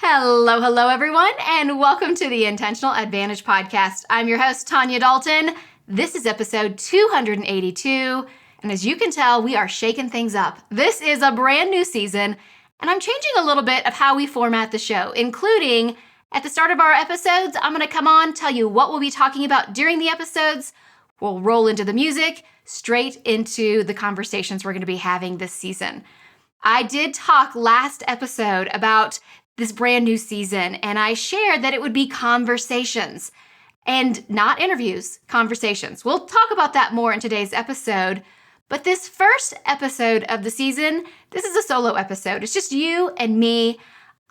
Hello, everyone, and welcome to the Intentional Advantage Podcast. I'm your host, Tanya Dalton. This is episode 282, and as you can tell, we are shaking things up. This is a brand new season, and I'm changing a little bit of how we format the show, including at the start of our episodes, I'm going to come on, tell you what we'll be talking about during the episodes. We'll roll into the music, straight into the conversations we're going to be having this season. I did talk last episode about this brand new season, and I shared that it would be conversations and not interviews, conversations. We'll talk about that more in today's episode, but this first episode of the season, this is a solo episode. It's just you and me.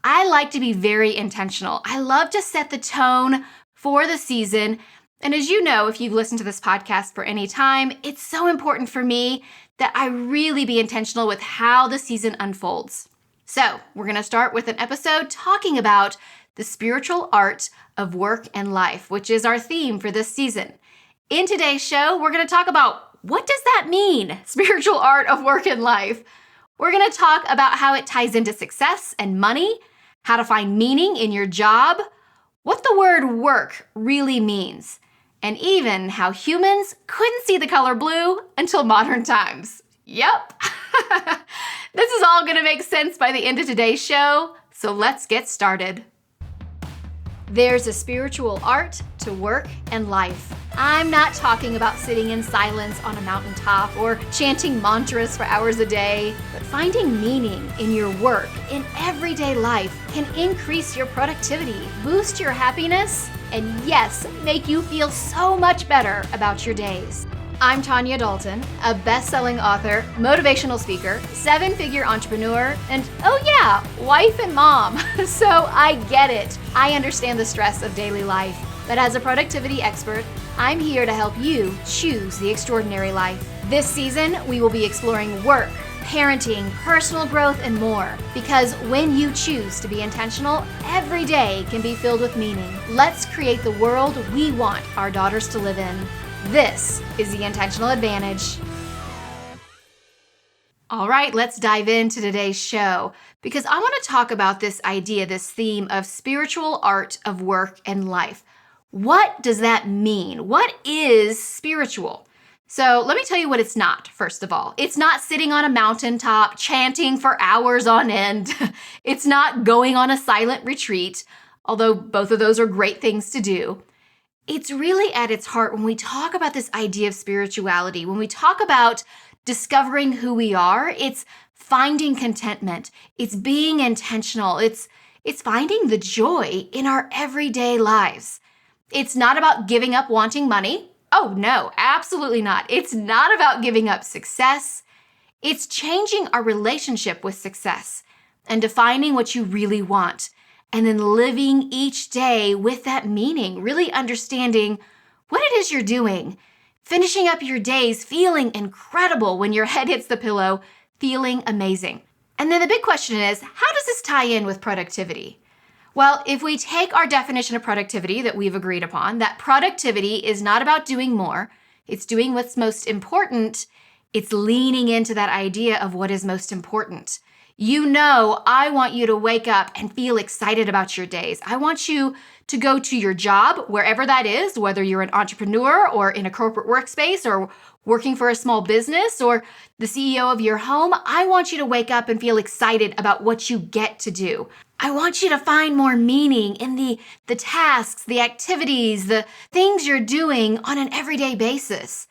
I like to be very intentional. I love to set the tone for the season, and as you know, if you've listened to this podcast for any time, it's so important for me that I really be intentional with how the season unfolds. So we're going to start with an episode talking about the spiritual art of work and life, which is our theme for this season. In today's show, we're going to talk about what does that mean, spiritual art of work and life. We're going to talk about how it ties into success and money, how to find meaning in your job, what the word work really means, and even how humans couldn't see the color blue until modern times. Yep. This is all going to make sense by the end of today's show, so let's get started. There's a spiritual art to work and life. I'm not talking about sitting in silence on a mountaintop or chanting mantras for hours a day, but finding meaning in your work in everyday life can increase your productivity, boost your happiness, and yes, make you feel so much better about your days. I'm Tanya Dalton, a best-selling author, motivational speaker, seven-figure entrepreneur, and oh yeah, wife and mom. So I get it. I understand the stress of daily life. But as a productivity expert, I'm here to help you choose the extraordinary life. This season, we will be exploring work, parenting, personal growth, and more. Because when you choose to be intentional, every day can be filled with meaning. Let's create the world we want our daughters to live in. This is the Intentional Advantage. All right, let's dive into today's show because I want to talk about this idea, this theme of spiritual art of work and life. What does that mean? What is spiritual? So let me tell you what it's not, first of all. It's not sitting on a mountaintop chanting for hours on end. It's not going on a silent retreat, although both of those are great things to do. It's really at its heart when we talk about this idea of spirituality, when we talk about discovering who we are, it's finding contentment, it's being intentional, it's finding the joy in our everyday lives. It's not about giving up wanting money. Oh no, absolutely not. It's not about giving up success. It's changing our relationship with success and defining what you really want. And then living each day with that meaning, really understanding what it is you're doing, finishing up your days feeling incredible when your head hits the pillow, feeling amazing. And then the big question is, how does this tie in with productivity? Well, if we take our definition of productivity that we've agreed upon, that productivity is not about doing more, it's doing what's most important, it's leaning into that idea of what is most important. You know, I want you to wake up and feel excited about your days. I want you to go to your job, wherever that is, whether you're an entrepreneur or in a corporate workspace or working for a small business or the CEO of your home. I want you to wake up and feel excited about what you get to do. I want you to find more meaning in the tasks, the activities, the things you're doing on an everyday basis.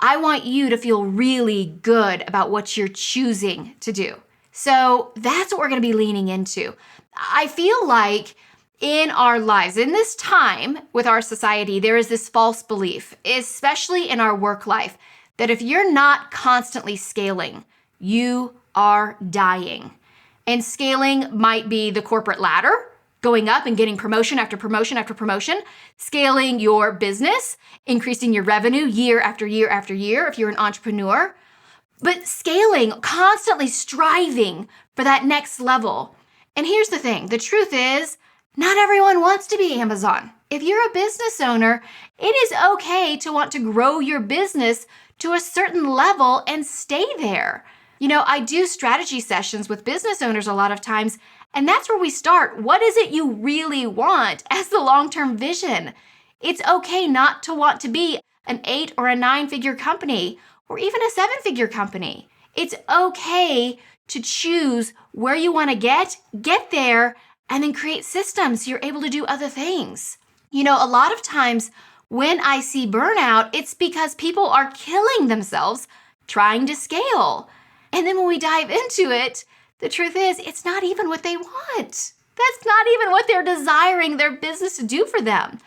I want you to feel really good about what you're choosing to do. So that's what we're going to be leaning into. I feel like in our lives, in this time with our society, there is this false belief, especially in our work life, that if you're not constantly scaling, you are dying. And scaling might be the corporate ladder, going up and getting promotion after promotion after promotion, scaling your business, increasing your revenue year after year after year if you're an entrepreneur. But scaling, constantly striving for that next level. And here's the thing, the truth is, not everyone wants to be Amazon. If you're a business owner, it is okay to want to grow your business to a certain level and stay there. You know, I do strategy sessions with business owners a lot of times, And that's where we start. What is it you really want as the long-term vision? It's okay not to want to be an 8 or a 9-figure company or even a 7-figure company. It's okay to choose where you want to get there, and then create systems so you're able to do other things. You know, a lot of times when I see burnout, it's because people are killing themselves trying to scale. And then when we dive into it, the truth is it's not even what they want. That's not even what they're desiring their business to do for them.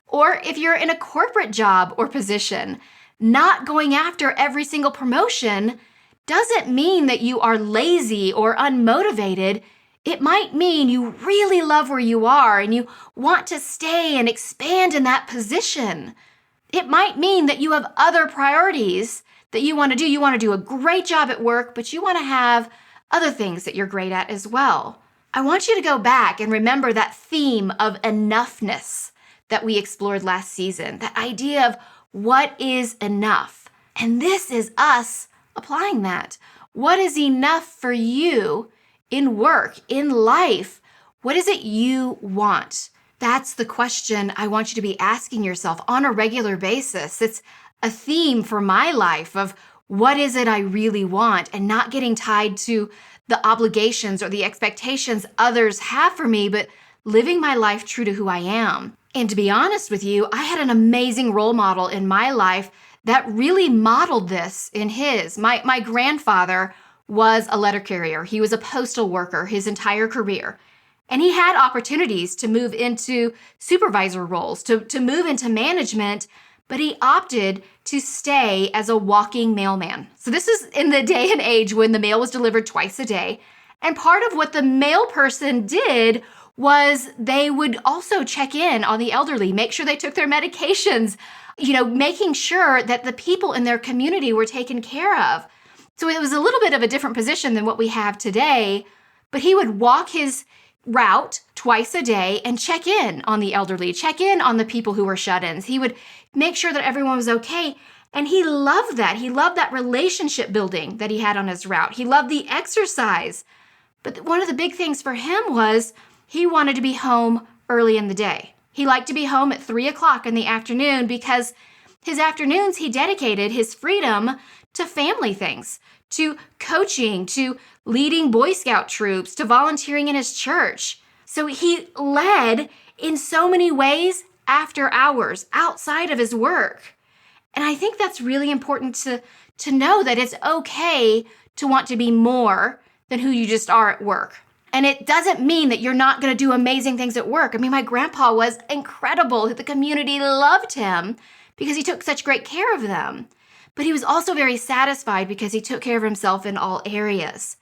Or if you're in a corporate job or position, not going after every single promotion doesn't mean that you are lazy or unmotivated. It might mean you really love where you are and you want to stay and expand in that position. It might mean that you have other priorities that you want to do. You want to do a great job at work, but you want to have other things that you're great at as well. I want you to go back and remember that theme of enoughness that we explored last season, that idea of what is enough. And this is us applying that. What is enough for you in work, in life? What is it you want? That's the question I want you to be asking yourself on a regular basis. It's a theme for my life of what is it I really want, and not getting tied to the obligations or the expectations others have for me, but living my life true to who I am. And to be honest with you, I had an amazing role model in my life that really modeled this in his. My grandfather was a letter carrier. He was a postal worker his entire career. And he had opportunities to move into supervisor roles, to move into management, but he opted to stay as a walking mailman. So this is in the day and age when the mail was delivered twice a day. And part of what the mail person did was they would also check in on the elderly, make sure they took their medications, making sure that the people in their community were taken care of. So it was a little bit of a different position than what we have today, but he would walk his route twice a day and check in on the elderly, check in on the people who were shut-ins. He would make sure that everyone was okay. And he loved that. He loved that relationship building that he had on his route. He loved the exercise. But one of the big things for him was he wanted to be home early in the day. He liked to be home at 3 o'clock in the afternoon because his afternoons he dedicated his freedom to family things, to coaching, to leading Boy Scout troops, to volunteering in his church. So he led in so many ways after hours, outside of his work. And I think that's really important to know that it's okay to want to be more than who you just are at work. And it doesn't mean that you're not going to do amazing things at work. I mean, my grandpa was incredible. The community loved him because he took such great care of them. But he was also very satisfied because he took care of himself in all areas.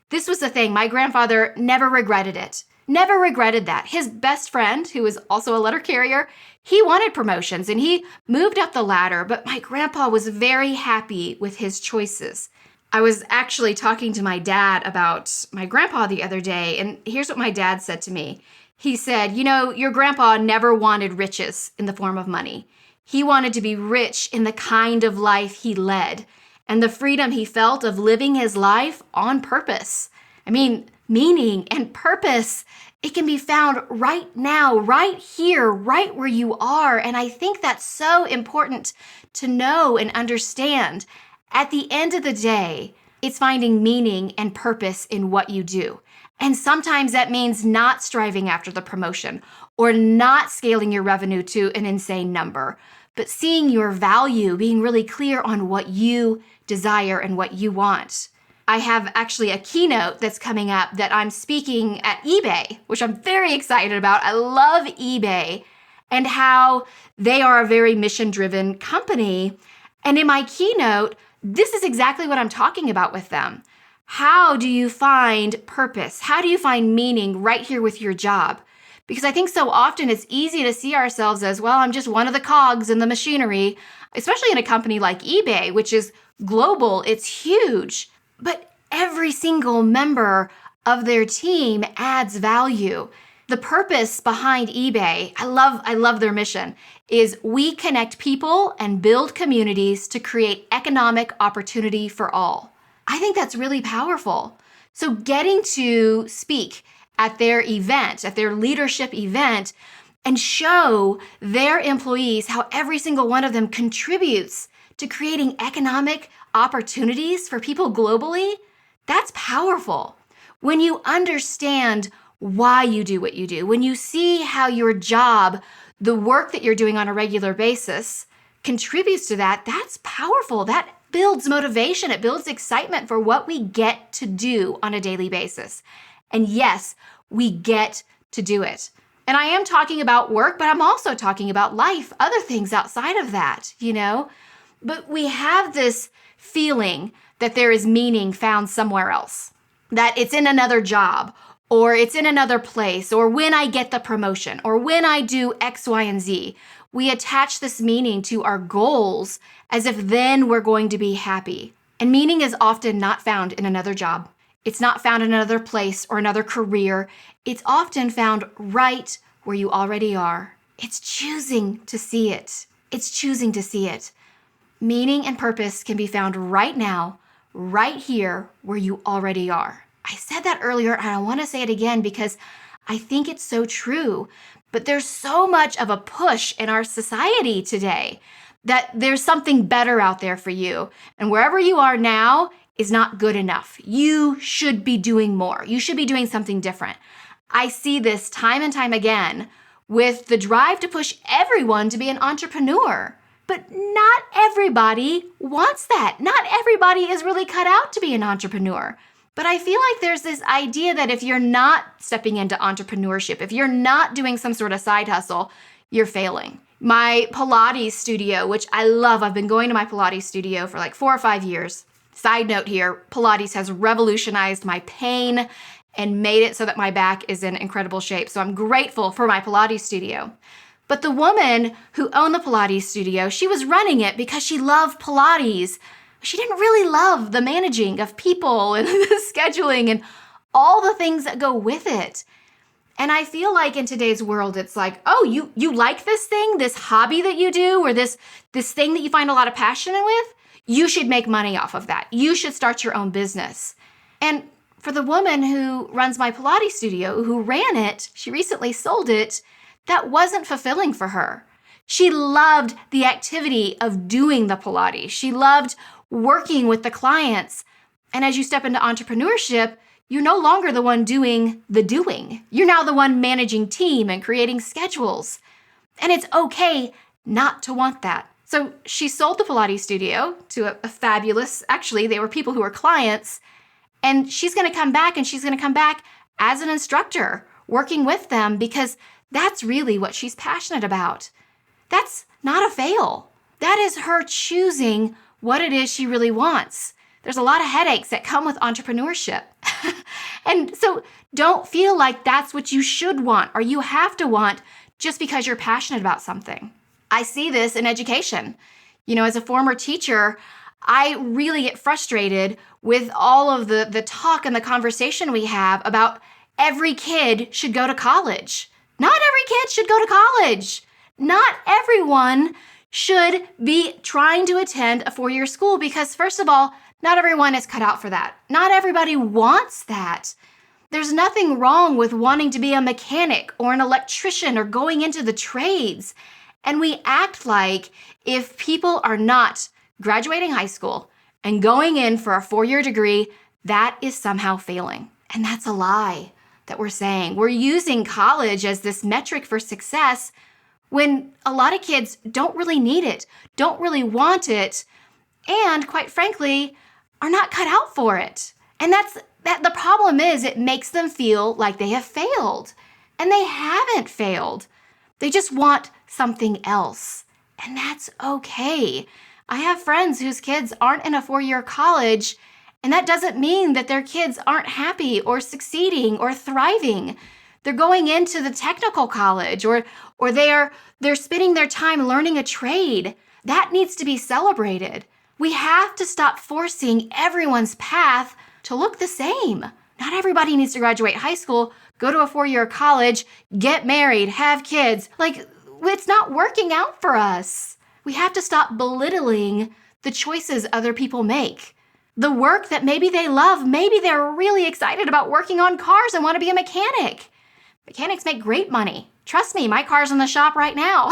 This was the thing. My grandfather never regretted it. Never regretted that. His best friend, who was also a letter carrier, he wanted promotions and he moved up the ladder, but my grandpa was very happy with his choices. I was actually talking to my dad about my grandpa the other day, and here's what my dad said to me. He said, your grandpa never wanted riches in the form of money. He wanted to be rich in the kind of life he led and the freedom he felt of living his life on purpose. I mean, meaning and purpose, it can be found right now, right here, right where you are. And I think that's so important to know and understand. At the end of the day, it's finding meaning and purpose in what you do. And sometimes that means not striving after the promotion or not scaling your revenue to an insane number, but seeing your value, being really clear on what you desire and what you want. I have actually a keynote that's coming up that I'm speaking at eBay, which I'm very excited about. I love eBay and how they are a very mission-driven company. And in my keynote, this is exactly what I'm talking about with them. How do you find purpose? How do you find meaning right here with your job? Because I think so often it's easy to see ourselves as, well, I'm just one of the cogs in the machinery, especially in a company like eBay, which is global, it's huge. But every single member of their team adds value. The purpose behind eBay, I love their mission, is we connect people and build communities to create economic opportunity for all. I think that's really powerful. So getting to speak at their event, at their leadership event, and show their employees how every single one of them contributes to creating economic opportunities for people globally, that's powerful. When you understand why you do what you do, when you see how your job, the work that you're doing on a regular basis, contributes to that, that's powerful. That builds motivation. It builds excitement for what we get to do on a daily basis. And yes, we get to do it. And I am talking about work, but I'm also talking about life, other things outside of that, But we have this feeling that there is meaning found somewhere else, that it's in another job, or it's in another place, or when I get the promotion, or when I do X, Y, and Z. We attach this meaning to our goals as if then we're going to be happy. And meaning is often not found in another job. It's not found in another place or another career. It's often found right where you already are. It's choosing to see it. It's choosing to see it. Meaning and purpose can be found right now, right here where you already are. I said that earlier, and I want to say it again because I think it's so true. But there's so much of a push in our society today that there's something better out there for you. And wherever you are now is not good enough. You should be doing more. You should be doing something different. I see this time and time again with the drive to push everyone to be an entrepreneur. But not everybody wants that. Not everybody is really cut out to be an entrepreneur. But I feel like there's this idea that if you're not stepping into entrepreneurship, if you're not doing some sort of side hustle, you're failing. My Pilates studio, which I love, I've been going to my Pilates studio for like 4 or 5 years. Side note here, Pilates has revolutionized my pain and made it so that my back is in incredible shape. So I'm grateful for my Pilates studio. But the woman who owned the Pilates studio, she was running it because she loved Pilates. She didn't really love the managing of people and the scheduling and all the things that go with it. And I feel like in today's world, it's like, oh, you like this thing, this hobby that you do, or this thing that you find a lot of passion with? You should make money off of that. You should start your own business. And for the woman who runs my Pilates studio, who ran it, she recently sold it, that wasn't fulfilling for her. She loved the activity of doing the Pilates. She loved working with the clients. And as you step into entrepreneurship, you're no longer the one doing the doing. You're now the one managing team and creating schedules. And it's okay not to want that. So she sold the Pilates studio to a fabulous, actually, they were people who were clients. And she's going to come back, and she's going to come back as an instructor, working with them, because that's really what she's passionate about. That's not a fail. That is her choosing what it is she really wants. There's a lot of headaches that come with entrepreneurship. And so don't feel like that's what you should want or you have to want just because you're passionate about something. I see this in education. As a former teacher, I really get frustrated with all of the talk and the conversation we have about every kid should go to college. Not every kid should go to college. Not everyone should be trying to attend a 4-year school because, first of all, not everyone is cut out for that. Not everybody wants that. There's nothing wrong with wanting to be a mechanic or an electrician or going into the trades. And we act like if people are not graduating high school and going in for a 4-year degree, that is somehow failing. And that's a lie that we're saying. We're using college as this metric for success when a lot of kids don't really need it, don't really want it, and quite frankly, are not cut out for it. And the problem is it makes them feel like they have failed. And they haven't failed. They just want something else. And that's okay. I have friends whose kids aren't in a 4-year college, and that doesn't mean that their kids aren't happy or succeeding or thriving. They're going into the technical college or they're spending their time learning a trade. That needs to be celebrated. We have to stop forcing everyone's path to look the same. Not everybody needs to graduate high school, go to a 4-year college, get married, have kids. It's not working out for us. We have to stop belittling the choices other people make. the work that maybe they love. Maybe they're really excited about working on cars and want to be a mechanic. Mechanics make great money. Trust me, my car's in the shop right now.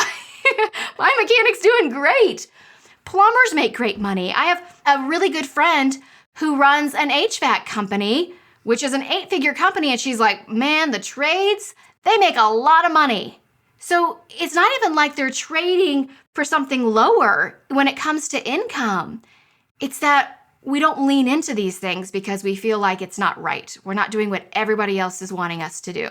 My mechanic's doing great. Plumbers make great money. I have a really good friend who runs an HVAC company, which is an 8-figure company, and she's like, man, the trades, they make a lot of money. So it's not even like they're trading for something lower when it comes to income. It's that we don't lean into these things because we feel like it's not right. We're not doing what everybody else is wanting us to do.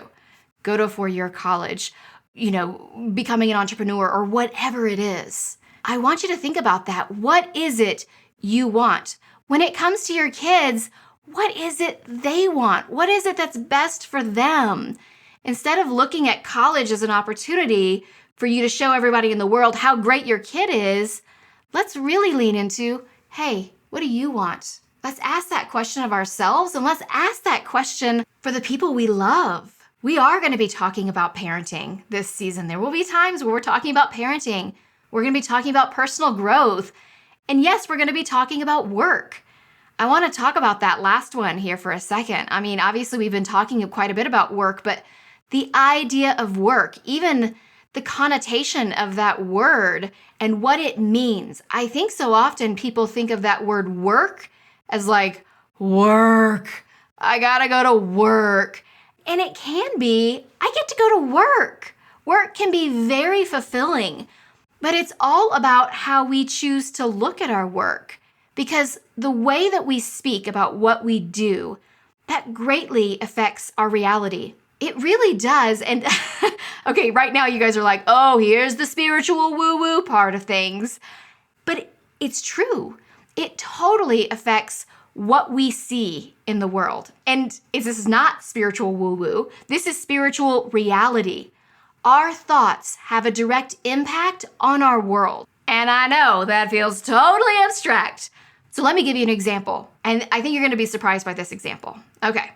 Go to a 4-year college, becoming an entrepreneur or whatever it is. I want you to think about that. What is it you want? When it comes to your kids, what is it they want? What is it that's best for them? Instead of looking at college as an opportunity for you to show everybody in the world how great your kid is, let's really lean into, hey, what do you want? Let's ask that question of ourselves, and let's ask that question for the people we love. We are going to be talking about parenting this season. There will be times where we're talking about parenting. We're going to be talking about personal growth. And yes, we're going to be talking about work. I want to talk about that last one here for a second. I mean, obviously we've been talking quite a bit about work, but the idea of work, even the connotation of that word and what it means. I think so often people think of that word work as like, work. I gotta go to work. And it can be, I get to go to work. Work can be very fulfilling, but it's all about how we choose to look at our work. Because the way that we speak about what we do, that greatly affects our reality. It really does. And okay, right now you guys are like, oh, here's the spiritual woo-woo part of things. But it's true. It totally affects what we see in the world. And this is not spiritual woo-woo. This is spiritual reality. Our thoughts have a direct impact on our world. And I know that feels totally abstract. So let me give you an example. And I think you're going to be surprised by this example. Okay.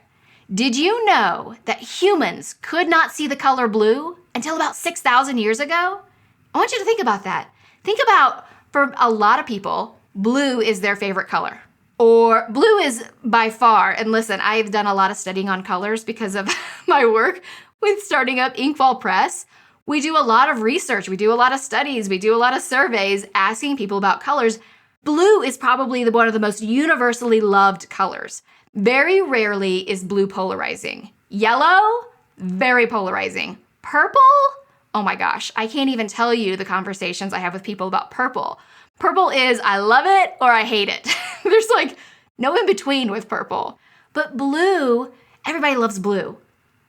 Did you know that humans could not see the color blue until about 6,000 years ago? I want you to think about that. Think about, for a lot of people, blue is their favorite color. Or blue is by far, and listen, I've done a lot of studying on colors because of my work with starting up Inkfall Press. We do a lot of research, we do a lot of studies, we do a lot of surveys asking people about colors. Blue is probably one of the most universally loved colors. Very rarely is blue polarizing. Yellow, very polarizing. Purple, oh my gosh, I can't even tell you the conversations I have with people about purple. Purple is I love it or I hate it. There's like no in between with purple. But blue, everybody loves blue.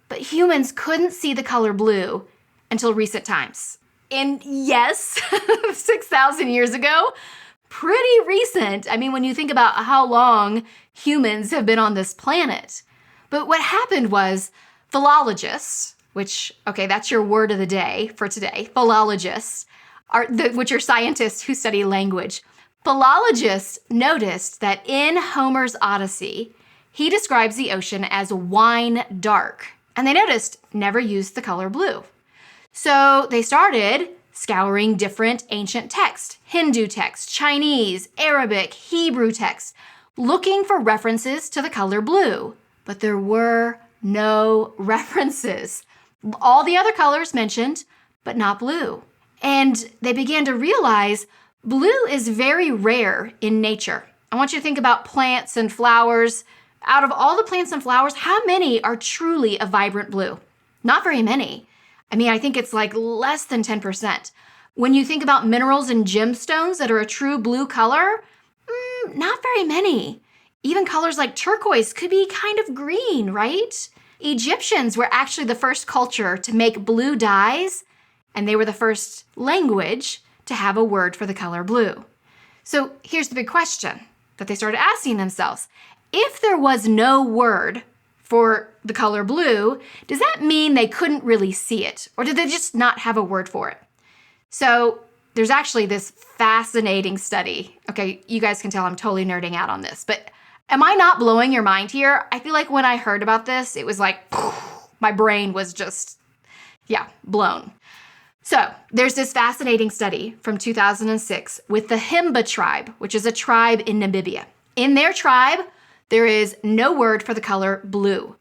But humans couldn't see the color blue until recent times. And yes, 6,000 years ago, pretty recent. I mean, when you think about how long humans have been on this planet. But what happened was philologists, which, okay, that's your word of the day for today. Philologists, which are scientists who study language. Philologists noticed that in Homer's Odyssey, he describes the ocean as wine dark. And they noticed never used the color blue. So they started scouring different ancient texts, Hindu texts, Chinese, Arabic, Hebrew texts, looking for references to the color blue. But there were no references. All the other colors mentioned, but not blue. And they began to realize blue is very rare in nature. I want you to think about plants and flowers. Out of all the plants and flowers, how many are truly a vibrant blue? Not very many. I mean, I think it's like less than 10%. When you think about minerals and gemstones that are a true blue color, not very many. Even colors like turquoise could be kind of green, right? Egyptians were actually the first culture to make blue dyes, and they were the first language to have a word for the color blue. So here's the big question that they started asking themselves. If there was no word for the color blue, does that mean they couldn't really see it? Or did they just not have a word for it? So there's actually this fascinating study. Okay, you guys can tell I'm totally nerding out on this, but am I not blowing your mind here? I feel like when I heard about this, it was like, my brain was just, blown. So there's this fascinating study from 2006 with the Himba tribe, which is a tribe in Namibia. In their tribe, there is no word for the color blue.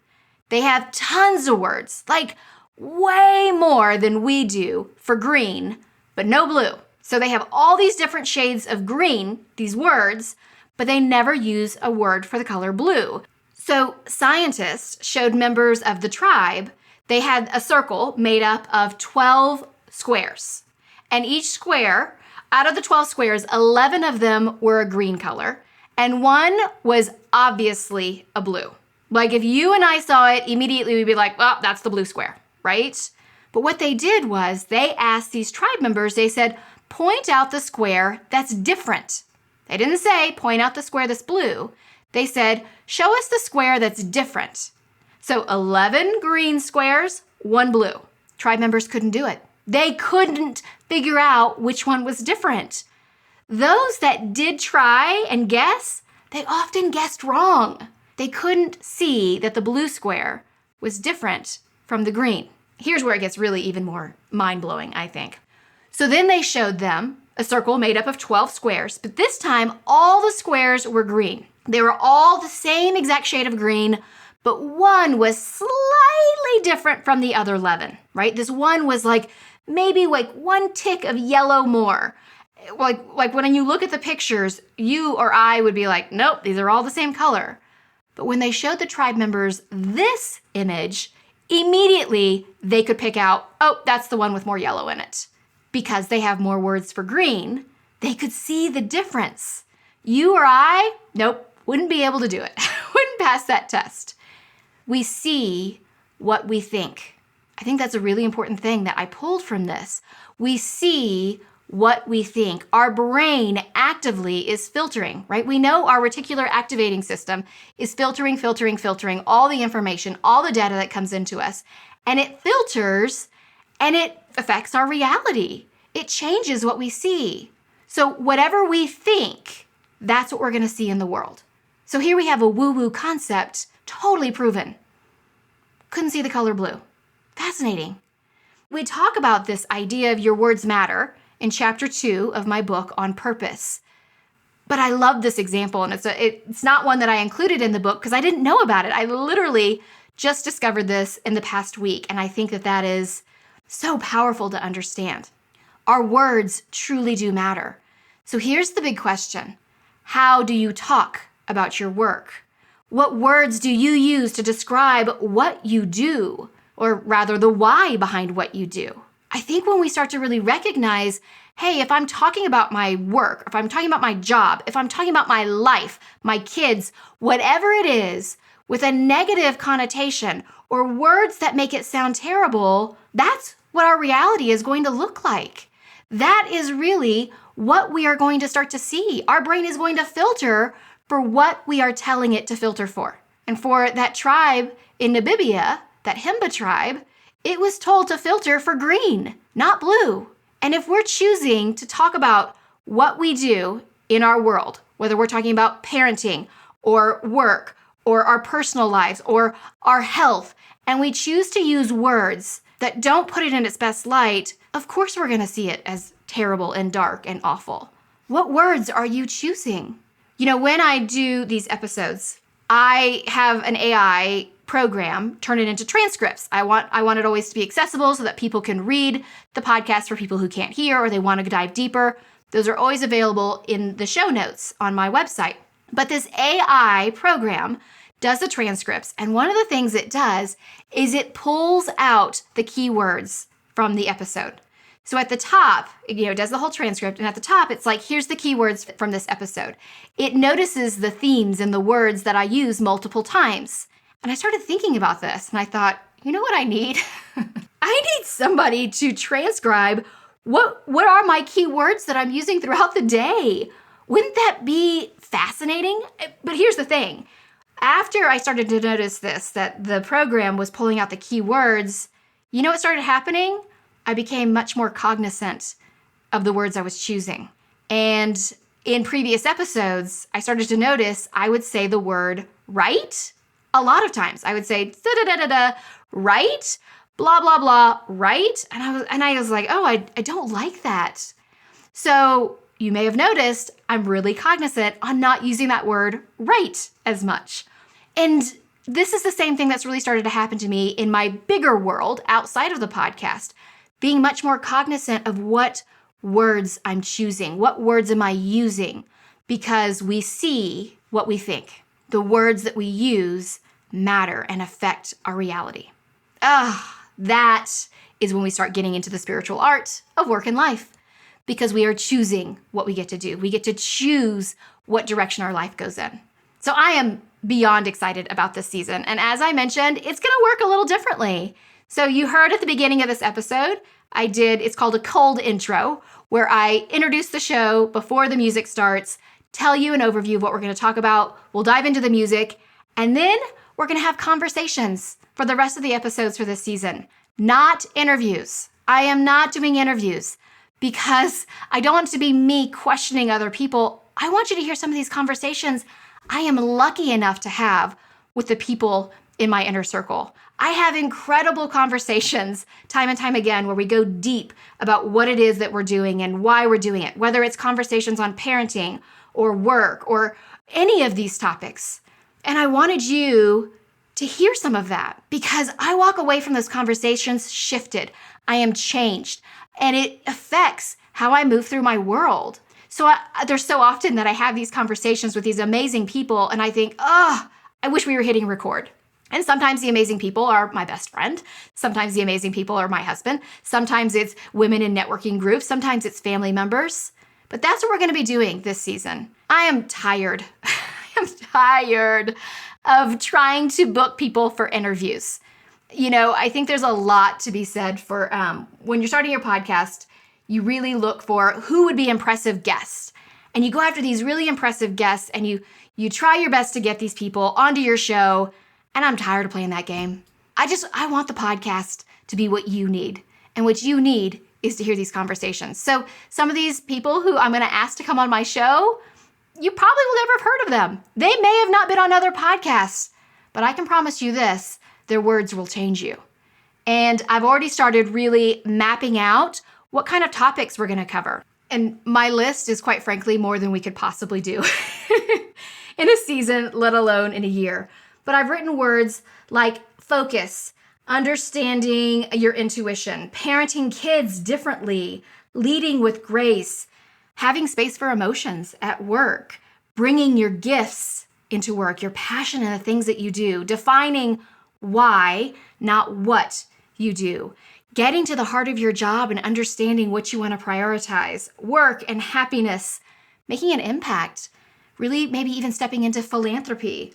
They have tons of words, like way more than we do for green, but no blue. So they have all these different shades of green, these words, but they never use a word for the color blue. So scientists showed members of the tribe, they had a circle made up of 12 squares. And each square, out of the 12 squares, 11 of them were a green color, and one was obviously a blue. Like if you and I saw it, immediately we'd be like, well, that's the blue square, right? But what they did was they asked these tribe members, they said, point out the square that's different. They didn't say, point out the square that's blue. They said, show us the square that's different. So 11 green squares, 1 blue. Tribe members couldn't do it. They couldn't figure out which one was different. Those that did try and guess, they often guessed wrong. They couldn't see that the blue square was different from the green. Here's where it gets really even more mind-blowing, I think. So then they showed them a circle made up of 12 squares, but this time all the squares were green. They were all the same exact shade of green, but one was slightly different from the other 11, right? This one was maybe one tick of yellow more. Like when you look at the pictures, you or I would be like, nope, these are all the same color. But when they showed the tribe members this image, immediately they could pick out, oh, that's the one with more yellow in it. Because they have more words for green, they could see the difference. You or I, nope, wouldn't be able to do it. Wouldn't pass that test. We see what we think. I think that's a really important thing that I pulled from this. We see what we think. Our brain actively is filtering, right? We know our reticular activating system is filtering all the information, all the data that comes into us. And it filters and it affects our reality. It changes what we see. So whatever we think, that's what we're going to see in the world. So here we have a woo-woo concept, totally proven. Couldn't see the color blue. Fascinating. We talk about this idea of your words matter in chapter 2 of my book on purpose. But I love this example, and it's not one that I included in the book because I didn't know about it. I literally just discovered this in the past week, and I think that is so powerful to understand. Our words truly do matter. So here's the big question. How do you talk about your work? What words do you use to describe what you do, or rather the why behind what you do? I think when we start to really recognize, hey, if I'm talking about my work, if I'm talking about my job, if I'm talking about my life, my kids, whatever it is, with a negative connotation or words that make it sound terrible, that's what our reality is going to look like. That is really what we are going to start to see. Our brain is going to filter for what we are telling it to filter for. And for that tribe in Namibia, that Himba tribe, it was told to filter for green, not blue. And if we're choosing to talk about what we do in our world, whether we're talking about parenting or work or our personal lives or our health, and we choose to use words that don't put it in its best light, of course we're going to see it as terrible and dark and awful. What words are you choosing? When I do these episodes, I have an AI program turn it into transcripts. I want it always to be accessible so that people can read the podcast for people who can't hear or they want to dive deeper. Those are always available in the show notes on my website. But this AI program does the transcripts, and one of the things it does is it pulls out the keywords from the episode. So at the top, it does the whole transcript, and at the top, it's like, here's the keywords from this episode. It notices the themes and the words that I use multiple times. And I started thinking about this, and I thought, you know what I need? I need somebody to transcribe what are my keywords that I'm using throughout the day. Wouldn't that be fascinating? But here's the thing. After I started to notice this, that the program was pulling out the keywords, you know what started happening? I became much more cognizant of the words I was choosing. And in previous episodes, I started to notice I would say the word right a lot of times. I would say da-da-da-da-da, right, blah, blah, blah, right. And I was like, oh, I don't like that. So, you may have noticed I'm really cognizant on not using that word right as much. And this is the same thing that's really started to happen to me in my bigger world outside of the podcast, being much more cognizant of what words I'm choosing, what words am I using, because we see what we think. The words that we use matter and affect our reality. That is when we start getting into the spiritual art of work and life, because we are choosing what we get to do. We get to choose what direction our life goes in. So I am beyond excited about this season. And as I mentioned, it's going to work a little differently. So you heard at the beginning of this episode, it's called a cold intro, where I introduce the show before the music starts, tell you an overview of what we're going to talk about. We'll dive into the music, and then we're going to have conversations for the rest of the episodes for this season. Not interviews. I am not doing interviews because I don't want it to be me questioning other people. I want you to hear some of these conversations I am lucky enough to have with the people in my inner circle. I have incredible conversations time and time again where we go deep about what it is that we're doing and why we're doing it, whether it's conversations on parenting or work or any of these topics. And I wanted you to hear some of that because I walk away from those conversations shifted. I am changed, and it affects how I move through my world. So there's so often that I have these conversations with these amazing people, and I think, I wish we were hitting record. And sometimes the amazing people are my best friend. Sometimes the amazing people are my husband. Sometimes it's women in networking groups. Sometimes it's family members. But that's what we're going to be doing this season. I am tired. I'm tired of trying to book people for interviews. I think there's a lot to be said for when you're starting your podcast, you really look for who would be impressive guests. And you go after these really impressive guests and you try your best to get these people onto your show. And I'm tired of playing that game. I want the podcast to be what you need. And what you need is to hear these conversations. So some of these people who I'm going to ask to come on my show, you probably will never have heard of them. They may have not been on other podcasts, but I can promise you this, their words will change you. And I've already started really mapping out what kind of topics we're going to cover. And my list is quite frankly more than we could possibly do in a season, let alone in a year. But I've written words like focus, understanding your intuition, parenting kids differently, leading with grace, having space for emotions at work, bringing your gifts into work, your passion and the things that you do, defining why, not what you do, getting to the heart of your job and understanding what you want to prioritize, work and happiness, making an impact, really maybe even stepping into philanthropy.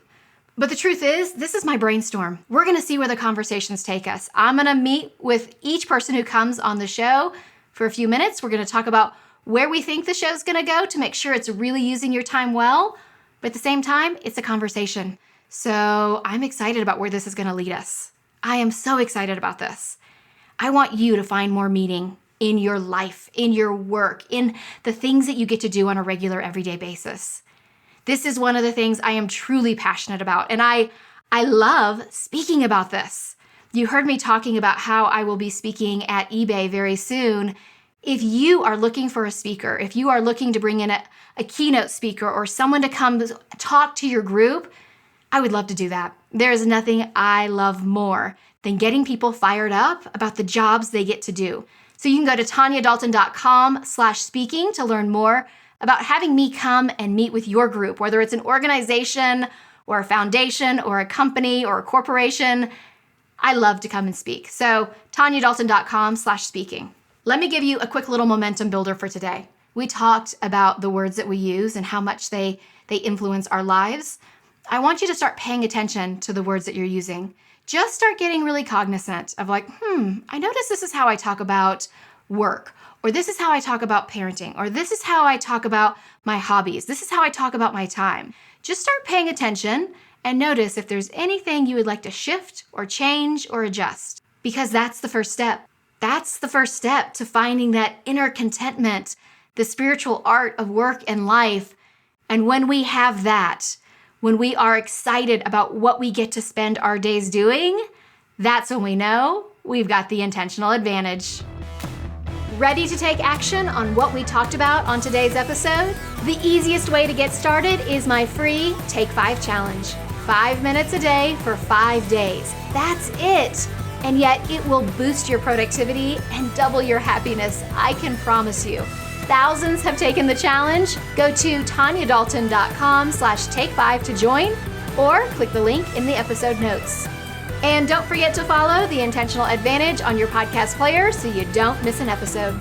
But the truth is, this is my brainstorm. We're going to see where the conversations take us. I'm going to meet with each person who comes on the show for a few minutes. We're going to talk about where we think the show's going to go to make sure it's really using your time well. But at the same time, it's a conversation. So I'm excited about where this is going to lead us. I am so excited about this. I want you to find more meaning in your life, in your work, in the things that you get to do on a regular, everyday basis. This is one of the things I am truly passionate about, and I love speaking about this. You heard me talking about how I will be speaking at eBay very soon. If you are looking for a speaker, if you are looking to bring in a keynote speaker or someone to come talk to your group, I would love to do that. There is nothing I love more than getting people fired up about the jobs they get to do. So you can go to tanyadalton.com/speaking to learn more about having me come and meet with your group, whether it's an organization or a foundation or a company or a corporation. I love to come and speak. So tanyadalton.com/speaking. Let me give you a quick little momentum builder for today. We talked about the words that we use and how much they influence our lives. I want you to start paying attention to the words that you're using. Just start getting really cognizant of I notice this is how I talk about work, or this is how I talk about parenting, or this is how I talk about my hobbies. This is how I talk about my time. Just start paying attention and notice if there's anything you would like to shift or change or adjust, because that's the first step. That's the first step to finding that inner contentment, the spiritual art of work and life. And when we have that, when we are excited about what we get to spend our days doing, that's when we know we've got the intentional advantage. Ready to take action on what we talked about on today's episode? The easiest way to get started is my free Take 5 challenge. 5 minutes a day for 5 days. That's it. And yet it will boost your productivity and double your happiness, I can promise you. Thousands have taken the challenge. Go to tanyadalton.com/take5 to join, or click the link in the episode notes. And don't forget to follow The Intentional Advantage on your podcast player so you don't miss an episode.